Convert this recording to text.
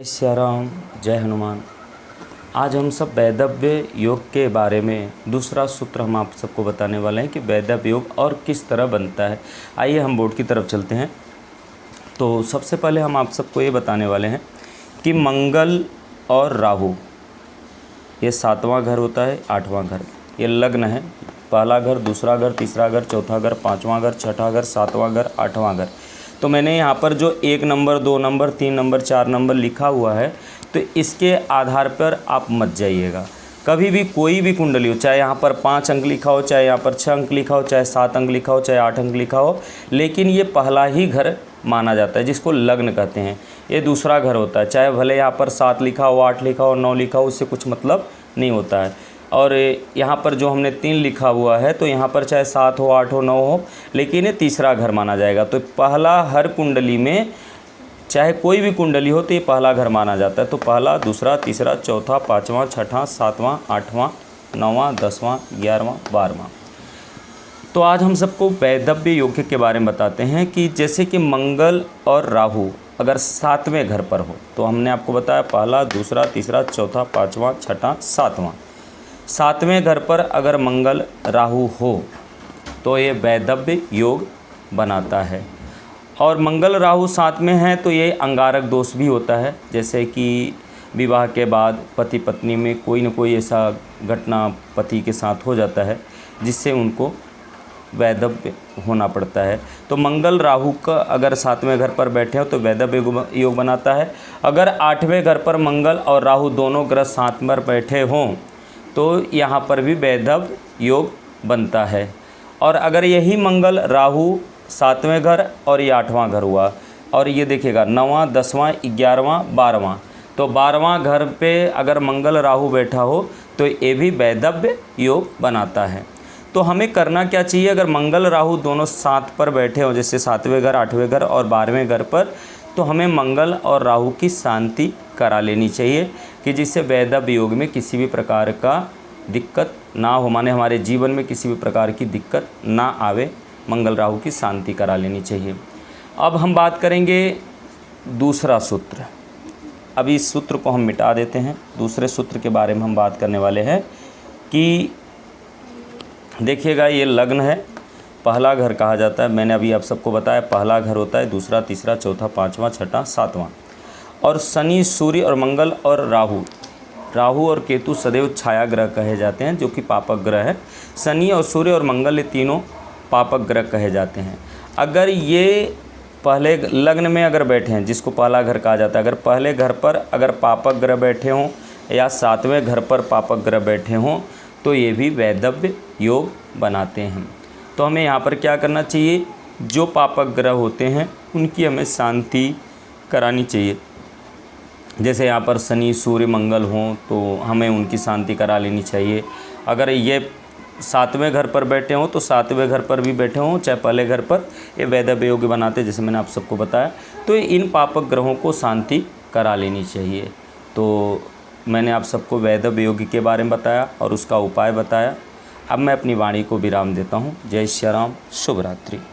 श्री राम, जय हनुमान। आज हम सब वैदव्य योग के बारे में दूसरा सूत्र हम आप सबको बताने वाले हैं कि वैदव्य योग और किस तरह बनता है। आइए हम बोर्ड की तरफ चलते हैं। तो सबसे पहले हम आप सबको ये बताने वाले हैं कि मंगल और राहु, ये 7वां घर होता है, 8वां घर, ये लग्न है। पहला घर, दूसरा घर, तीसरा घर, चौथा घर, 5वां घर, 6ठा घर, 7वां घर, 8वां घर। तो मैंने यहाँ पर जो 1 नंबर, 2 नंबर, 3 नंबर, 4 नंबर लिखा हुआ है, तो इसके आधार पर आप मत जाइएगा। कभी भी कोई भी कुंडली हो, चाहे यहाँ पर 5 अंक लिखा हो, चाहे यहाँ पर 6 अंक लिखा हो, चाहे 7 अंक लिखा हो, चाहे 8 अंक लिखा हो, लेकिन ये पहला ही घर माना जाता है, जिसको लग्न कहते हैं। ये दूसरा घर होता है, चाहे भले यहाँ पर 7 लिखा हो, 8 लिखा हो, 9 लिखा हो, उससे कुछ मतलब नहीं होता है। और यहाँ पर जो हमने 3 लिखा हुआ है, तो यहाँ पर चाहे 7 हो, 8 हो, 9 हो, लेकिन ये तीसरा घर माना जाएगा। तो पहला हर कुंडली में, चाहे कोई भी कुंडली हो, तो ये पहला घर माना जाता है। तो पहला, दूसरा, तीसरा, चौथा, 5वां, 6ठा, 7वां, 8वां, 9वां, 10वां, 11वां, 12वां। तो आज हम सबको वैदव्य योग के बारे में बताते हैं कि जैसे कि मंगल और राहु अगर 7वें घर पर हो, तो हमने आपको बताया पहला, दूसरा, तीसरा, चौथा, 5वां, 6ठा, 7वां। 7वें घर पर अगर मंगल राहु हो तो ये वैदव्य योग बनाता है। और मंगल राहु 7 में है तो ये अंगारक दोष भी होता है, जैसे कि विवाह के बाद पति पत्नी में कोई न कोई ऐसा घटना पति के साथ हो जाता है जिससे उनको वैदव्य होना पड़ता है। तो मंगल राहु का अगर 7वें घर पर बैठे हो तो वैदव्य योग बनाता है। अगर 8वें घर पर मंगल और राहु दोनों ग्रह साथ में बैठे हों तो यहाँ पर भी वैदव्य योग बनता है। और अगर यही मंगल राहु 7वें घर और ये 8वां घर हुआ, और ये देखिएगा 9वां, 10वां, 11वां, 12वां, तो 12वां घर पे अगर मंगल राहु बैठा हो तो ये भी वैदव्य योग बनाता है। तो हमें करना क्या चाहिए, अगर मंगल राहु दोनों साथ पर बैठे हो, जैसे 7वें घर, 8वें घर और 12वें घर पर, तो हमें मंगल और राहु की शांति करा लेनी चाहिए कि जिससे वैदव्य योग में किसी भी प्रकार का दिक्कत ना हो, माने हमारे जीवन में किसी भी प्रकार की दिक्कत ना आवे। मंगल राहु की शांति करा लेनी चाहिए। अब हम बात करेंगे दूसरा सूत्र। अभी इस सूत्र को हम मिटा देते हैं। दूसरे सूत्र के बारे में हम बात करने वाले हैं कि देखिएगा, ये लग्न है, पहला घर कहा जाता है। मैंने अभी आप सबको बताया पहला घर होता है, दूसरा, तीसरा, चौथा, 5वां, 6ठा, 7वां। और शनि, सूर्य और मंगल और राहु और केतु सदैव छाया ग्रह कहे जाते हैं, जो कि पापक ग्रह है। शनि और सूर्य और मंगल ये तीनों पापक ग्रह कहे जाते हैं। अगर ये पहले लग्न में अगर बैठे हैं, जिसको पहला घर कहा जाता है, अगर पहले घर पर अगर पापक ग्रह बैठे हों या 7वें घर पर पापक ग्रह बैठे हों तो ये भी वैदव्य योग बनाते हैं। तो हमें यहाँ पर क्या करना चाहिए, जो पापक ग्रह होते हैं उनकी हमें शांति करानी चाहिए। जैसे यहाँ पर शनि, सूर्य, मंगल हों तो हमें उनकी शांति करा लेनी चाहिए। अगर ये 7वें घर पर बैठे हों तो 7वें घर पर भी बैठे हों, चाहे पहले घर पर, ये वैदव्य योग बनाते, जैसे मैंने आप सबको बताया। तो इन पापक ग्रहों को शांति करा लेनी चाहिए। तो मैंने आप सबको वैदव्य योग के बारे में बताया और उसका उपाय बताया। अब मैं अपनी वाणी को विराम देता हूँ। जय श्री राम, शुभ रात्रि।